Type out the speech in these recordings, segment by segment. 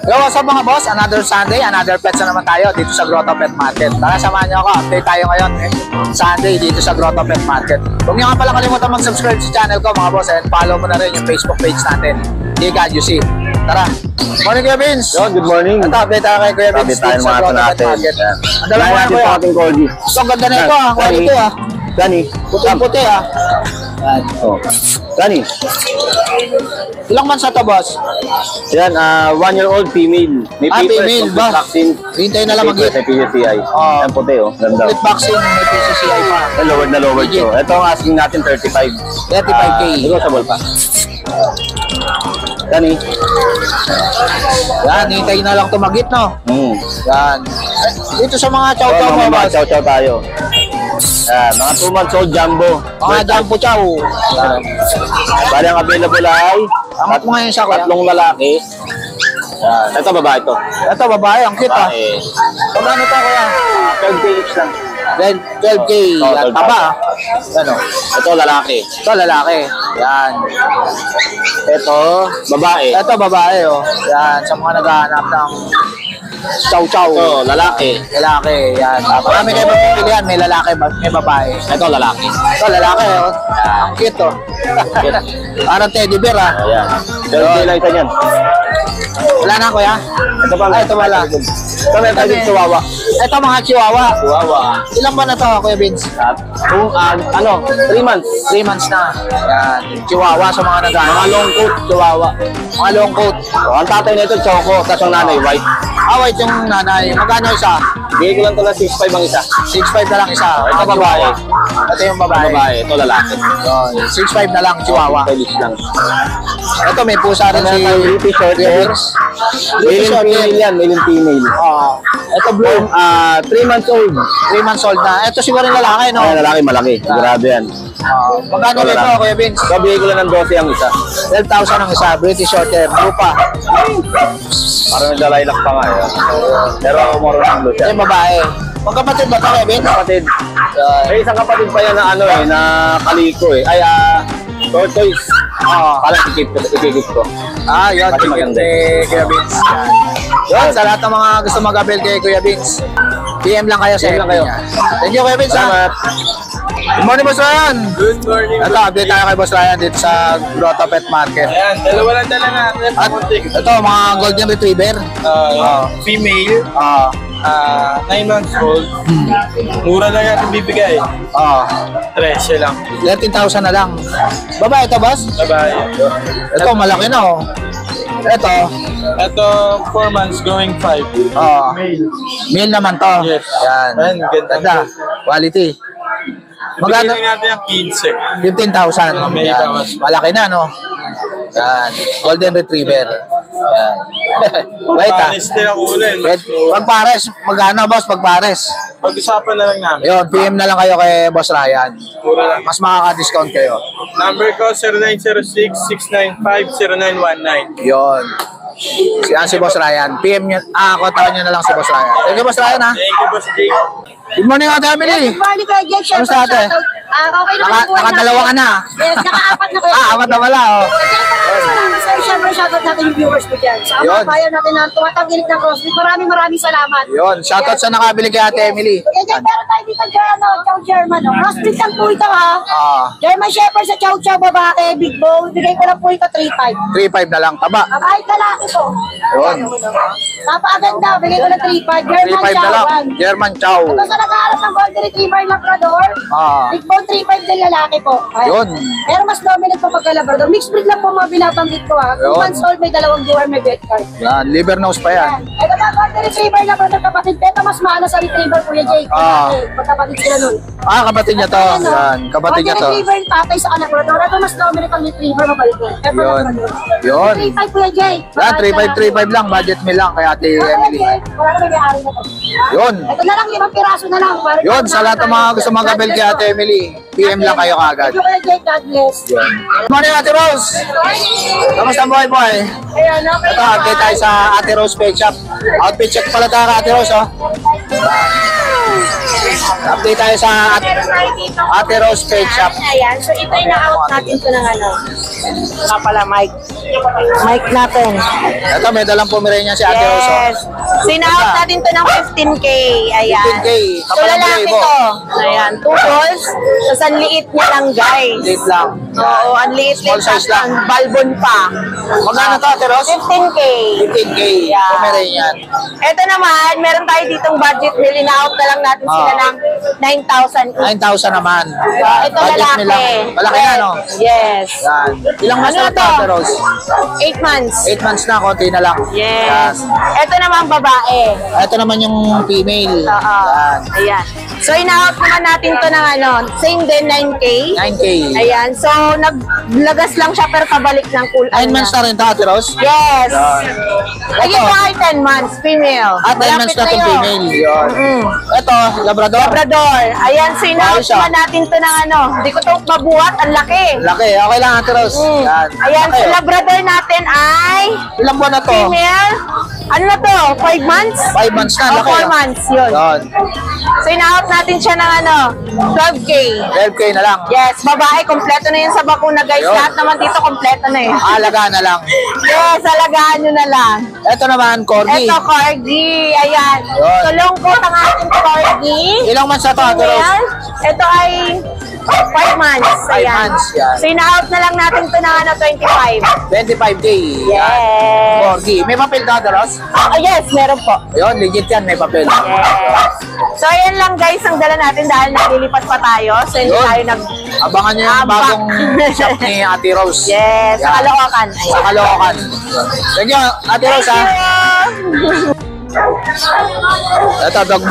Yo, what's up mga boss? Another Sunday, another pets na naman tayo dito sa Grotto Pet Market. Tara, samahan niyo ako. Update tayo ngayon Sunday dito sa Grotto Pet Market. Huwag niyo nga pala kalimutan mag-subscribe sa channel ko mga boss, and follow mo na rin yung Facebook page natin, Giga Juicy. Tara. Morning Kuya Vince. Yo, good morning. Ito, update tayo kay Kuya Vince dito sa Grotto Pet Market. Ang dalawa nga Kuya. So, ang ganda na ito ah. Quality ah. Dani. Puti-puti ah. Oh. Dani. Ilang months na ito, boss? Yan, 1-year-old female. May female ba? vaccine. Hintayin na lang mag-hit. May PCCI. Yan puti oh. Ganda. Complete vaccine, may PCCI pa. Lowered na lowered to. Ito ang asking natin 35. 35K. Negotiable pa. Dani. Yan, hintayin na lang ito mag-hit, no? Yan. Dito sa mga chow-chow mo, boss. Chow-chow tayo. Mga 2 months old jumbo. Mga jumbo chow. Bali ang available ay Angat mo ngayon siya, kuya. 3 lalaki. Ito babae ito. Ito, babae. Ang cute, ah. Pagano ito, kuya? 12K each lang. Then, 12K. Yan, taba, ah. Ano? Ito lalaki. Ito, lalaki. Yan. Ito babae. Ito, babae, oh. Yan, sa mga naghahanap ng chow-chow. Ito lalaki. Lalaki, yan. Marami kayo mapipilihan. May lalaki, may babae. Ito lalaki. Ito, lalaki, oh. Ang cute, oh. Parang teddy bear, ah. Ayan. 12K lang isa niyan. Wala na, kuya? Ito pa. Ito wala. Ito may tayo chihuahua. Ito, mga chihuahua. Chihuahua. Ilang ba na ito, Kuya Vince? 3 months. 3 months na. Yan. Chihuahua sa mga naghahanap. Mga long coat chihuahua. Mga long coat. Ang tatay nito choco, tapos ang nanay white. White yung nanay. Magkano isa? Bigay ko lang ito ng 6.5 ang isa. 6.5 na lang isa. Ito babae. Ito yung babae. Babae. Ito lalaki. Yun. 6.5 na lang, chihuahua. Feliz lang. Ito, may pusa rin si British short hairs. Male and female yan. Male and female. Ito blue. 3 months old. 3 months old na. Ito siguro yung lalaki, no? Ay, lalaki malaki. Sigurado yan. Magkano Ito, ito, lalaki. Kuya Vince? Ito, bigay ko lang ng 12 ang isa. 12,000 ang isa. British short hair. Blue pa. Parang naglalailac pa nga. Pero moro ng blue siya. Yung babae. Magkapatid ba ito, Kuya Vince? Kapatid. May isang kapatid pa yan na ano eh, na kaliko eh. Ay, tortoise. Parang ikikip ko. Yun. Kasi maganda Kay Kuya Vince. Yun, sa lahat ng mga gusto mag-abel kay Kuya Vince, PM lang kayo sa PM lang kayo. Thank you, Kuya Vince. Salamat. Good morning, Boss Ryan. Good morning. Ito, update tayo kay Boss Ryan dito sa Grotto Pet Market. Ayan, dalawa lang dala natin. At ito, mga golden retriever. Female, 9 months old. Mura lang natin bibigay. 13 lang. 13,000 na lang. Babae ito, Boss? Babae. Ito, malaki na, oh. Ito, Ito, 4 months going 5. Male. male naman to. Yes. Yan. Ayan, ganda. Quality. Magkano? Magkano? natin ang 15. 15,000. May Yan. bawas. Malaki na, no? Yan. Golden retriever. Yan. Wait, ah. Pares din ang ulan. Pagpares, magkano, boss? Pagpares. Pag-usapan na lang namin. Yun, PM na lang kayo kay Boss Ryan. Mura lang. Mas makaka-discount kayo. Number ko, 0906-695-0919. Yun. Si Boss Ryan. PM nyo, kontakan nyo na lang si Boss Ryan. Thank you, Boss Ryan, ha? Thank you, Boss Jake. Good morning, Ate Emily. Good morning, Kuya Jake. Ano sa ate? Okay naman po. Nakadalawa ka na. Yes, naka-apat na kayo. Apat na wala, oh. Salamat sa siyempre shoutout natin yung viewers ko dyan. Sa Yun. mga bayan natin na tumatanggilik ng CrossFit. Maraming salamat. Yun, shoutout sa nakabili kay Ate Emily. Kuya Jake, meron tayo dito Chow German. CrossFit lang po ito, ha? German Shepherd sa Chow babae, big bone. Bigay ko lang po ito 3.5. 3.5 na lang, taba. Babae lalaki po. Yun. Napakaganda. Bigay ko lang 3.5. German 3.5 na lang. Chow. German Chow. Ito sa nag-aaral ng Golden Retriever Labrador. Big bone 3.5 din lalaki po. Ayan. Yun. Pero mas dominant po pagka Labrador. Mixed breed lang po mga binabanggit ko, ha. 2 Yun. months old, may 2 viewer, may vet card. Yan, liver nose pa yan. Ito na, Golden Retriever Labrador kapatid. Pero mas maano sa Retriever, Kuya Jake. Magkapatid sila nun. Kapatid niya to. Ayan, oh. Yan, kapatid niya to. Golden Retriever yung tatay sa Labrador. Ito mas dominant ang Retriever, mabalik ko. Ito Yun. Labrador. Yun. 3.5 Kuya Jake. Yan, 3.5 lang. Budget meal lang kay Ate Emily. Wala na may-ari na to. Yun. Ito na lang, 5 piraso na lang. Yun, sa lahat ng mga gusto mag-abel kay Ate Emily, PM lang kayo kagad. Thank you, Kuya Jake. God bless. Good morning, Ate Rose. Kamusta boy boy? Ayan, okay. Ito, update tayo sa Ate Rose Pet Shop. Outfit check pala tayo kay Ate Rose, oh. Update tayo sa Meron tayo dito. Ate Rose Pet Shop. Ayan, so ito yung na-out natin ito ng ano. Nga pala, mic. Mic natin. Ito, may dalang Pomeranian si Ate Rose, oh. Yes. So, ina-out natin ito ng 15K. Ayan. 15K, So, kapalang lalaki Bravo. to. Ayan, 2 balls. Tapos, ang liit niya lang, guys. Date lang. Oo, ang liit Small size lang. Ang balbon pa. Magkano to, Ate Rose? 15K. 15K, Yeah. Pomeranian. Ito naman, meron tayo ditong budget meal. Ina-out na lang natin sila ng 9,000 each. 9,000 naman. So, ito Budget lalaki. nila. Malaki na, no? Yes. Yan. Ilang months Ano na to, to? Ate Rose? 8 months. 8 months na, konti na lang. Yes. Ito naman babae. Yan. Ito naman yung female. Oo. Yan. Ayan. So, ina-out naman natin to ng ano, same din 9K. 9K. Ayan. So, naglagas lang siya pero pabalik ng cool. 9 months na rin to, Ate Rose? Yes. Yan. Lagi Ito. po ay 10 months, female. At 9 months na itong yun. female. Yun. Mm. Ito, Labrador. Labrador. Ayan, so ina-out Ayos, ah. naman natin to ng ano. Hindi ko to mabuhat, ang laki. Laki. Okay lang, Ate Rose. Yan. Ayan, Laki, so oh. Labrador natin ay Ilang buwan na to? female. Ano na to? 5 months? 5 months na. O, Laki. 4 months, yun. Yan. So, ina-out natin siya ng ano, 12K. 12K na lang. Yes, babae, kompleto na yun sa bakuna, guys. Yun. Lahat naman dito, kompleto na yun. Alaga na lang. Yes, alagaan nyo na lang. Ito naman, Corgi. Ito, Corgi. Ayan. Yun. Tulong po ang ating Corgi. Ilang months na to, Ate Rose? Ayan. Ito ay 5 months. 5 Ayan. months, yan. So, ina-out na lang natin ito ng ano, 25. 25K. Yan. Yes. Corgi. May papel to, Ate Rose? Yes, meron po. Yun, legit yan. May papel. Yes. So, ayan lang guys ang dala natin dahil naglilipat pa tayo. So, hindi Yun. tayo Abangan nyo yung Abak. bagong shop ni Ate Rose. Yes, sa Yan. Caloocan. Sa Caloocan. Thank you, Ate Rose, ha? Thank you. Ito, dog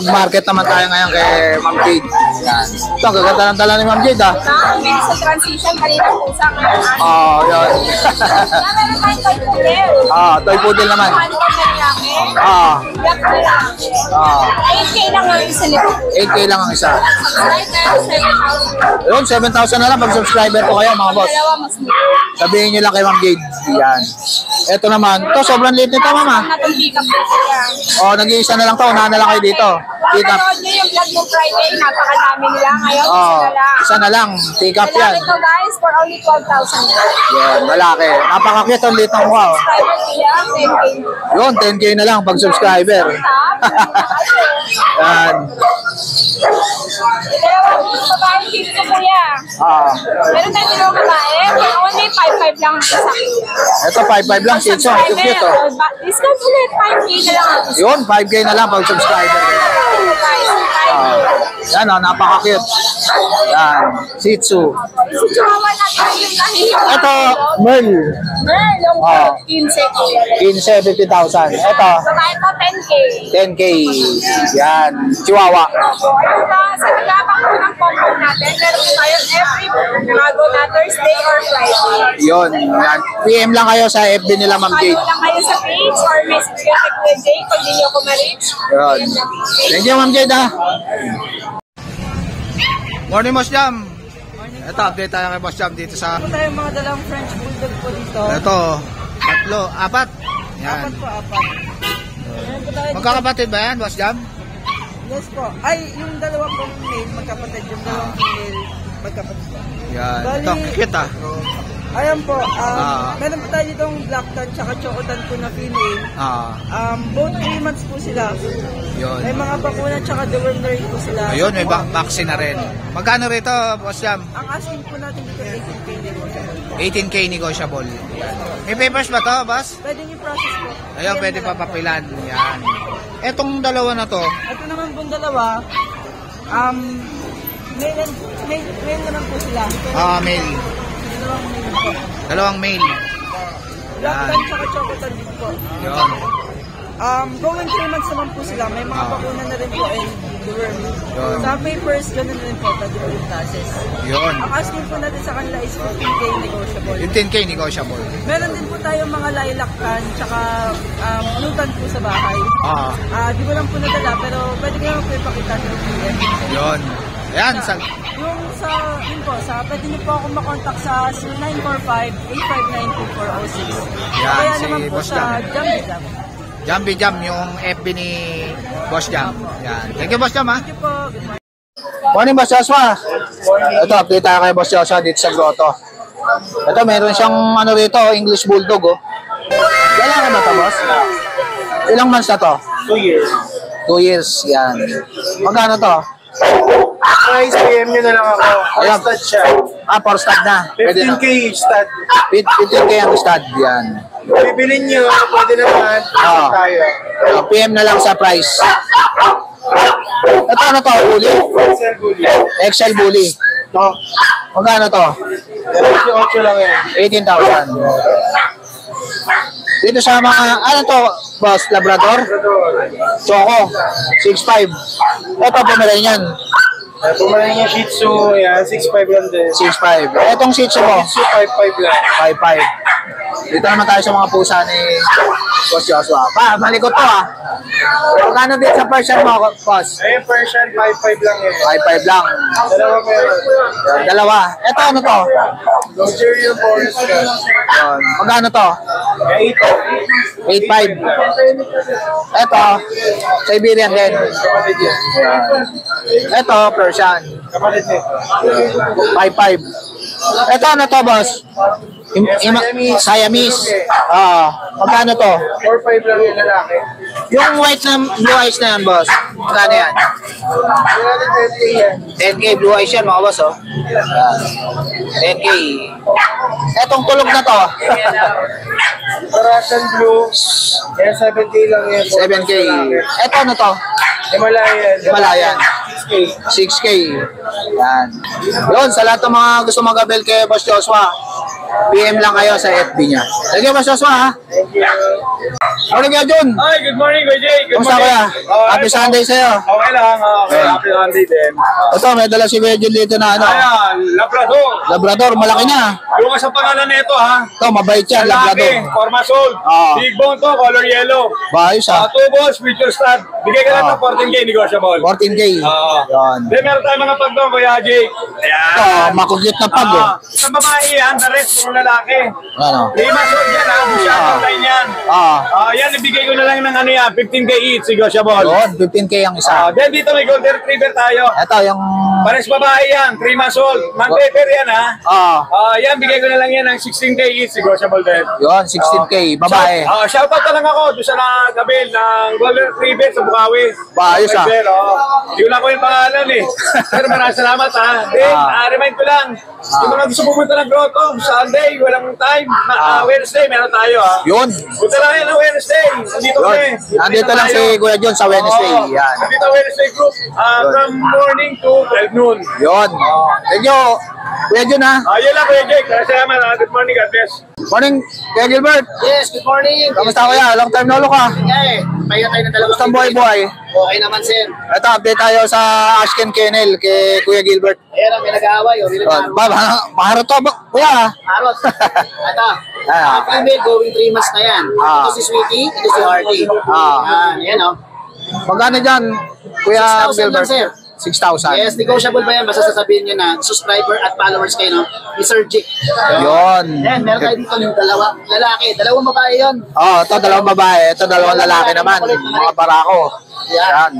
market naman tayo ngayon kay Ma'am Jade. Yan. Ito, gaganda ng dala ni Ma'am Jade, ha? Sa transition, kanina pusa ngayon. Oo, yun. Meron tayong toy poodle. Toy poodle naman. Ano ba nangyari? Yak Yak lalaki. 8K lang ang isa nito. 8K lang ang isa. Right now, 7,000. Yun, 7,000 na lang pag subscriber ko kayo, mga boss. Dalawa mas mura. Sabihin nyo lang kay Ma'am Jade. Yan. Ito naman. Ito, sobrang liit nito, Mama. Natong pick up po siya. Nag-iisa na lang to. Unahan na lang kayo dito. Pick up. Panood nyo yung vlog mo Friday, napakadami nila. Ngayon, isa na lang. Isa na lang. Pick up yan. Lalaki to guys for only 12,000. Yan, malaki. Napaka-cute ang liit ng mukha. Oh. Subscriber nila, 10K. Yun, 10K na lang pag subscriber. Yan. Dalawang babae dito sa kuya. Meron tayong dalawang babae, for only 5,500 lang ang isa. Ito, 5,500 lang. Shih Tzu. Ang cute, oh. Discount ulit, 5K na lang ang isa. Yun, 5K na lang pag subscriber. Yan, napaka-cute. Yan, Shih Tzu. Si Chihuahua natin yung nahihiwa. Ito, Merl. Merl, long Ah. 15 kuya. 15, 50,000. Ito, Babae po, 10K. 10K. Yan, Chihuahua. Ayun ba, sa nagabang po ng combo natin, meron po tayo every bago na Thursday or Friday. Yun, yan. PM lang kayo sa FB nila, Ma'am Follow Jade. lang kayo sa page or message kayo kay Kuya Jay kung hindi nyo ko ma-reach. Yun. Thank you, Ma'am Jade, ha. Morning, Boss Jam. Ito, update tayo kay Boss Jam dito sa... Meron tayong mga dalang French Bulldog po dito. Ito, 3, 4. Yan. Apat po, apat. Meron po tayo dito. Magkakapatid ba yan, Boss Jam? Yes po. Ay, yung dalawa pong male, magkapatid. Yung dalawang female, magkapatid po. Yan. Bali- Ito, cute, ha. Ayan po. Ah. Meron po tayo ditong black tan tsaka chocotan po na female. Both 3 months po sila. Yun. May mga bakuna tsaka deworm na rin po sila. Ayun, may vaccine na rin. Magkano rito, Boss Jam? Ang asking po natin dito 18K din po. 18K negotiable. May papers ba to, Boss? Pwede niyo process po. Ayun, pwede pa papilan. Yan. Etong dalawa na to, Ito naman pong dalawa, male naman po sila. male. Dalawang male po. Dalawang male. Black Yan. tan tsaka chocotan din po. Yun. Going 3 months naman po sila. May mga bakuna na rin po and deworm. Yun. Sa papers, ganun rin po. Pwede po yung process. Yun. Ang asking po natin sa kanila is 15K negotiable. Yung 10K negotiable. Meron din po tayong mga lilac tan, tsaka blutan po sa bahay. Di ko lang po nadala, pero pwede kayo po ipakita sa PM. Yun. Ayan, sa... Yung sa, yun po, pwede niyo po ako makontak sa 0945-859-2406. Yan, Kaya si naman po Boss sa Jambi Jam. Jambi Jam, yung FB ni Boss Jam. Yan. Thank you, Boss Jam, ha? Thank you po. Good morning. Morning, Boss Joshua. Ito, update tayo kay Boss Joshua dito sa grotto. Ito, meron siyang ano rito, English Bulldog, oh. Lalaki ba ito, Boss? Ilang months na to? 2 years. 2 years, yan. Magkano to? Price, PM nyo na lang ako. Ayan. Stud siya. Ah, for stud na. Pwede na. 15K each stud. 15K ang stud, yan. Bibilin nyo, pwede naman. Ah. Tayo. PM na lang sa price. Ito, ano to? Bully? Excel bully. XL Bully. No. Magkano to? 8 lang yan. 18,000. Dito sa mga, ano to, Boss? Labrador? Choco? 6'5". Ito, Pomeranian. Pumalang yung Shih Tzu, yan, 6'5 lang din. 6'5". Etong Shih Tzu mo? Shih Tzu, 5'5 lang. 5'5". Dito naman tayo sa mga pusa ni Boss Joshua. Pa, malikot to, ha? Magkano din sa Persian mo, Boss? Ayun, Persian, 5'5 lang yan. 5'5 lang. Dalawa meron. Dalawa. Ito, ano to? Nigerian Forest Cat. Yun. Magkano to? 8'5". Ito, Siberian din. Kapatid yan. Ito, Persian. Kapatid yan. 5'5". Ito, ano to, Boss? Siamese. Magkano to? 4'5 lang yung lalaki. Yung white na blue eyes na yan, Boss. Magkano yan? Yung natin 10K yan. 10K blue eyes yan, mga boss, oh. 10K. Etong tulog na to. Russian Blue. Yan, 7K lang yan. 7K. Eto, ano to? Himalayan. Himalayan. 6K. 6K. Yan. Yun, sa lahat ng mga gusto mag-abel kay Boss Joshua, PM lang kayo sa FB niya. Thank you, Boss Joshua, ha? Thank you. Morning, Kuya Jun. Hi, good morning, Kuya Jay. Good Kumusta, Kuya? Happy Sunday sa'yo. Okay lang. Okay, happy Sunday din. Ito, may dala si Kuya Jun dito na ano. Ayan, Labrador. Labrador, malaki na. Yung sa pangalan nito, ha? Ito, mabait yan, Labrador. Lalaki, forma sold. Ah. Big bone to, color yellow. Bayos, ha? 2 balls, future stud. Bigay ka lang Ah. ng 14K negotiable. 14K. Yan. Then meron tayong mga pag doon, Kuya Jay. Ayan. Ito, makugit na pag, oh. Isang babae yan, the rest puro lalaki. Ano? 3 months old yan, ha? Busya Ah. online yan. Yan, ibigay ko na lang ng ano yan, 15K each, negotiable. Yun, 15K ang isa. Then dito may golden retriever tayo. Ito, yung... Pares babae yan, 3 months old. Man-paper yan, ha? Yan, bigay ko na lang yan ng 16K each, negotiable din. Yun, 16K, babae. Shoutout na lang ako doon sa nagabil ng golden retriever sa Bukawi. Ayos, ah. Hindi ko lang ko yung pangalan eh. Pero maraming salamat, ha. Then, remind ko lang, yung mga gusto pumunta ng grotto, Sunday, walang time. Wednesday, meron tayo, ha. Yun. Punta lang yan ng Wednesday. Nandito Yun. kami. Nandito lang si Kuya John sa Wednesday. Yan. Nandito Wednesday group. From morning to 12 noon. Yun. Thank you. Kuya John, ha? Yun lang, Kuya Jake. Salamat. Good morning, God bless. Morning, Kuya Gilbert. Yes, good morning. Kamusta, Kuya? Long time no look, ha? Yeah, pahinga tayo ng dalawang Kamusta ang buhay-buhay? Okay naman, sir. Ito, update tayo sa Ashken Kennel kay Kuya Gilbert. Ayan, may nag-aaway. O, Yun. Maharap to, Kuya, ha? Arot. Ito. Ah. Female going 3 months na yan. Ah. Ito si Sweetie, ito si Hardy. Yan, o. Magkano dyan, Kuya 6,000 lang, Gilbert? sir. 6,000. Yes, negotiable ba yan? Basta sasabihin nyo na subscriber at followers kayo, no? Ni Sir Jake. Yun. Yan, meron tayo dito yung dalawa. Lalaki. Dalawang babae yun. Ito, dalawang babae. Ito, dalawang lalaki naman. Mga barako. Yan.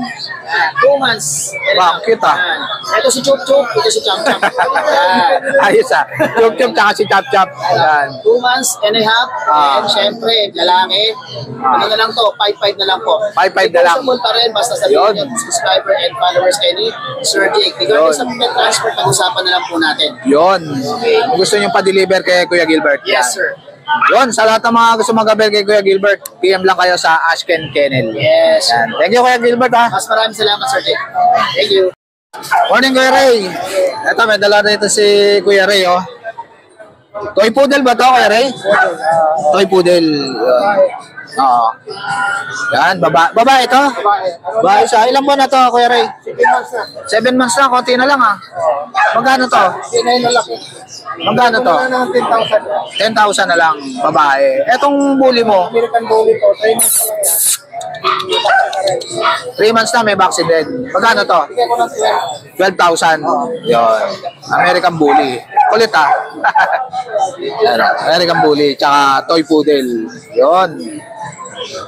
2 months. Wow, cute, ah. Yan. Ito si Chup Chup, ito si Cham Cham. Yan. Ayos, ha? Chup-chup tsaka si Chap-chap. Yan. 2 months and a half. And syempre, lalaki. Ano na lang to? 5'5 na lang po. 5'5 na lang. Negotiable pa rin, basta Yun. sabihin nyo, subscriber and followers kayo ni Sir Jake. Regarding Yun. sa payment transfer, pag-usapan na lang po natin. Yun. Kung gusto nyo pa-deliver kay Kuya Gilbert. Yes, yan. sir. Yun, sa lahat ng mga gusto mag-abel kay Kuya Gilbert, PM lang kayo sa Ashken Kennel. Yes. Yan. Thank you, Kuya Gilbert, ha? Mas maraming salamat, Sir Jake. Thank you. Morning, Kuya Ray. Ito, may dala dito si Kuya Ray, oh. Toy poodle ba to, Kuya Ray? Toy poodle. Yun. Oo. Yan, babae ito? Babae siya. Ilang buwan na to, Kuya Ray? 7 months na, konti na lang, ha? Magkano to? Magkano to? 10,000 na lang, babae. Etong bully mo? American Bully po, 3 months lang yan. 3 months na, may vaccine din. Magkano to? Bigyan ko ng 12,000. Yun. American Bully. Kulit ah. Yan, American Bully. Tsaka Toy Poodle. Yun.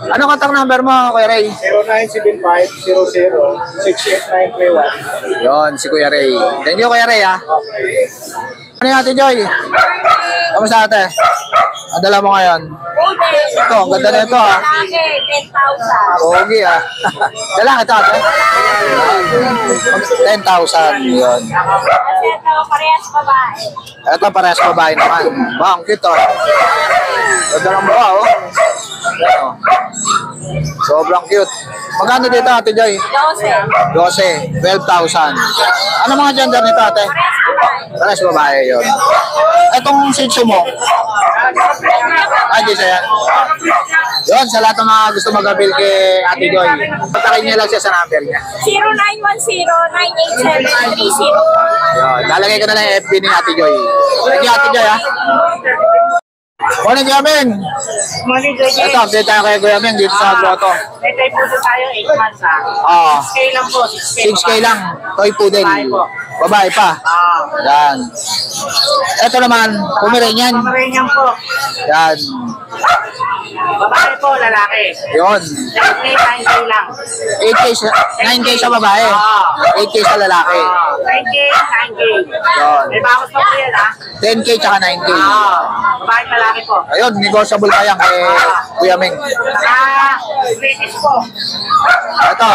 Ano contact number mo, Kuya Ray? 0975-00-68931. Yun, si Kuya Ray. Thank you, Kuya Ray, ha? Ano yung Ate Joy? Kamusta ate? Ang dala mo ngayon? Ito, ang ganda na ito, ha? Lagi, 10,000. Pogi, ha? Lalaki ito, ate? 10,000, yun. Kasi ito, parehas babae. Ito, parehas babae naman. Wow, ang cute, oh. Ganda ng mukha, oh. Yan, oh. Sobrang cute. Magkano dito, Ate Joy? 12. 12,000. Ano mga gender nito, ate? Parehas babae, yun. Itong Shih Tzu mo? Ay, di siya yan. Yun, sa lahat ng mga gusto mag-avail kay Ate Joy, patakin niya lang siya sa number niya. 0910-987-30. Yun, lalagay ko na lang yung FB ni Ate Joy. Thank you, Ate Joy, ha? Morning, Kuya Ming. Morning, Kuya Jay. Ito, update tayo kay Kuya Ming dito sa Grotto. May type po tayo 8 months ha. Ah, 6K lang po. 6K lang. Toy Poodle. Babae po. Babae pa. Yan. Ito naman, Pomeranian. Pomeranian po. Yan. Babae po, lalaki. Yun. 10K, 9K lang. 9K sa babae. 8K sa lalaki. 9K, 9K. Yun. May bakos pa po yan ha. 10K tsaka 9K. Babae, lalaki po. Ayun, negotiable pa yan kay Kuya Ming. British po. Ito,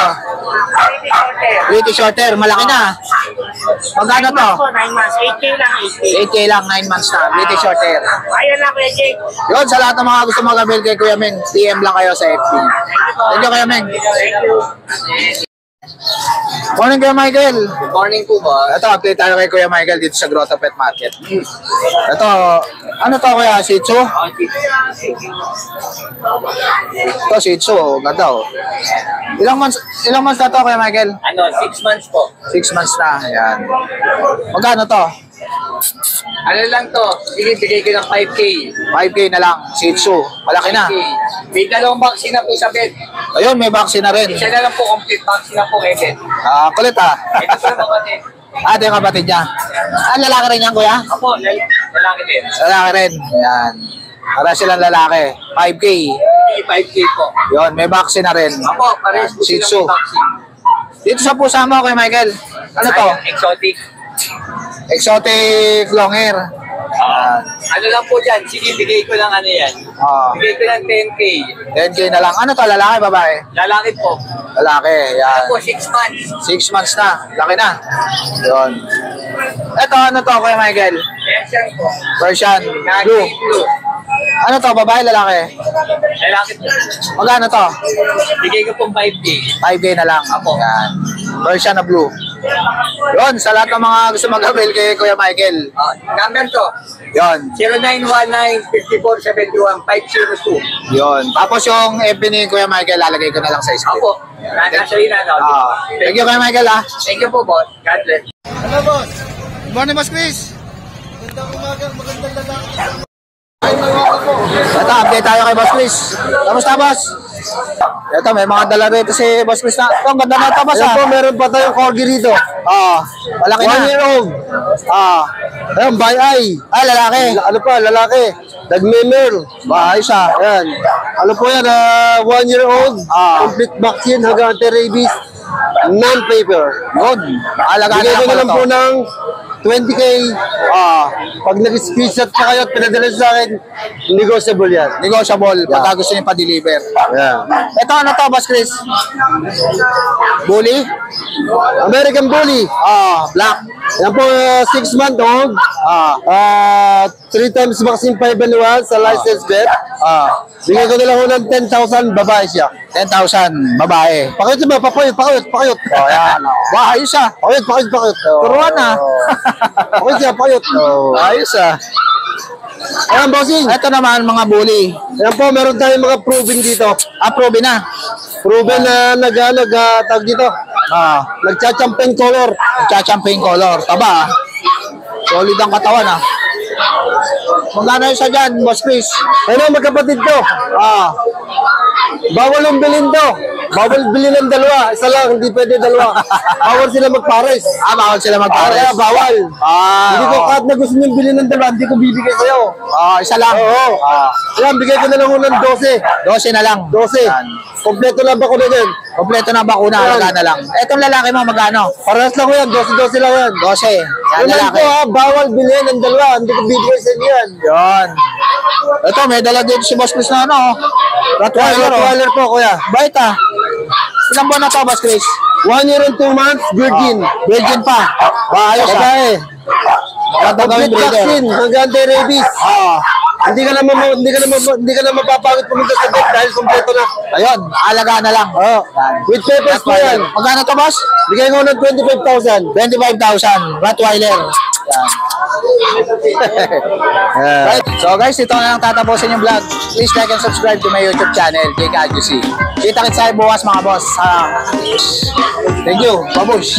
British Hotel. British Shorter. Malaki na. Magkano to? Po, 9 months. 8K lang, 8K. 8K lang, 9 months na. British Shorter. Ayun lang, Kuya Jay. Yun, sa lahat ng mga gusto mag-avail kay Kuya Ming, PM lang kayo sa FB. Thank you, Kuya Ming. Thank you. Morning, Kuya Michael. Good morning po ba? Ito, update tayo kay Kuya Michael dito sa Grotto Pet Market. Ito, ano to Kuya? Shih Tzu? Ito, Shih Tzu. Ganda, oh. Ilang months na to, Kuya Michael? 6 months po. 6 months na. Ayan. Magkano to? Ano lang to? Sige, bigay ko ng 5K. 5K na lang. Shih Tzu. Malaki na. 5K. May dalawang vaccine na po sa bed. Ayun, may vaccine na rin. Isa na lang po, complete vaccine na po kay bed. Ah, kulit ah. Ito po naman kapatid. Ate yung kapatid niya. Ah, lalaki rin yan, Kuya? Ako, lalaki din. Lalaki rin. Ayan. Para silang lalaki. 5K. 5K po. Yun, may vaccine na rin. Ako, pares po Shih sila Tzu. may vaccine. Dito sa pusa mo, Kuya Michael. Ano to? Ayun, exotic. Exotic long hair. Ano lang po dyan, sige, bigay ko lang ano yan. Bigay ko lang 10K. 10K na lang. Ano to? Lalaki, babae? Lalaki po. Lalaki. Yan. Ako, 6 months. 6 months na. Laki na. Yun. Ito, ano to, Kuya Michael? Persian po. Persian. Nagi Blue. blue. Ano to, babae, lalaki? Lalaki po. Magkano to? Bigay ko pong 5K. 5K na lang. Apo. Yan. Version na blue. Yun, sa lahat ng mga gusto mag-avail kay Kuya Michael. Number to, Yun. 0919-5471-502. Yun. Tapos yung FB ni Kuya Michael, lalagay ko na lang sa screen. Ako, nasa rin na. Thank you, Kuya Michael, ha. Thank you po, boss. God bless. Hello, boss. Good morning, Boss Chris. Magandang umaga, magandang lalaki. Ito, update tayo kay Boss Chris. Kamusta, Boss? Ito, may mga dala rito si Boss Chris na. Ito, ang ganda na ito, Boss, ha. Ito, meron pa tayong corgi rito. Malaki na. 1 year old. Ayun, by eye. Ay, lalaki. Ano pa, lalaki. Nagme-merl. Ayos, ha. Ayan. Ano po yan, 1 year old. Complete vaccine hanggang anti-rabies. Non-paper. Yun. Alagaan Bigay ko na pala lang to. po ng 20K. Pag nag-screenshot ka kayo at pinadala sa akin, negotiable yan. Negotiable pagka gusto niyo pa-deliver. Ayan. Ito, ano to, Boss Chris? Bully? American Bully. Black. Yan po, 6 month old. 3 times vaccine 5 and 1 sa licensed vet. Bigay ko na lang ho ng 10,000, babae siya. 10,000, babae. Pakayot ba? Pakayot. Yan. Ayos, ha. Pakayot. Turuan, ha. Pakayot siya, pakayot. Ayos, ha. Ayan, bossing. Ito naman, mga bully. Ayan po, meron tayong mga proven dito. Approve na. Proven na nag-tag dito. Nagcha-champion color. Cha-champagne color. Taba, ha. Solid ang katawan, ha. Magkano yung isa dyan, Boss Chris? Ano, magkapatid to. Bawal yung bilhin to. Bawal bilhin ng dalawa. Isa lang, hindi pwede dalawa. Bawal sila magpares. Bawal sila Kaya magpares. bawal. Hindi ko Oo. kahit na gusto niyong bilhin ng dalawa, hindi ko bibigay sa'yo. Isa lang. Oo. Ayan, bigay ko na lang ng 12. 12 na lang. 12. Yan. Kompleto lang ba ko na din? Kompleto na bakuna, Yan. alaga na lang. Etong lalaki mo, magkano? Parehas lang ko yan, 12 lang yan. 12. Yan, Ulan lalaki. ko ha, bawal bilhin ng dalawa. Hindi ko bibigay sa inyo yan. Yun. Ito, may dala dito si Boss Chris na ano. Rottweiler, oh. Rottweiler po, kuya. Bait ah. Ilang buwan na to, Boss Chris? 1 year and 2 months, virgin. Virgin pa. Ayos ah. Babae. Tatagawin Complete breeder. vaccine, hanggang anti-rabies. Hindi ka na mapapagod pumunta sa vet dahil kompleto na. Ayun, alaga na lang. With papers po yan. Magkano to, Boss? Bigay ko ng 25,000. 25,000. Rottweiler. Yan. Right. So guys, ito na lang tatapusin yung vlog. Please like and subscribe to my YouTube channel, Jake Adjusi. Kita-kits tayo bukas mga boss. Thank you. Babush.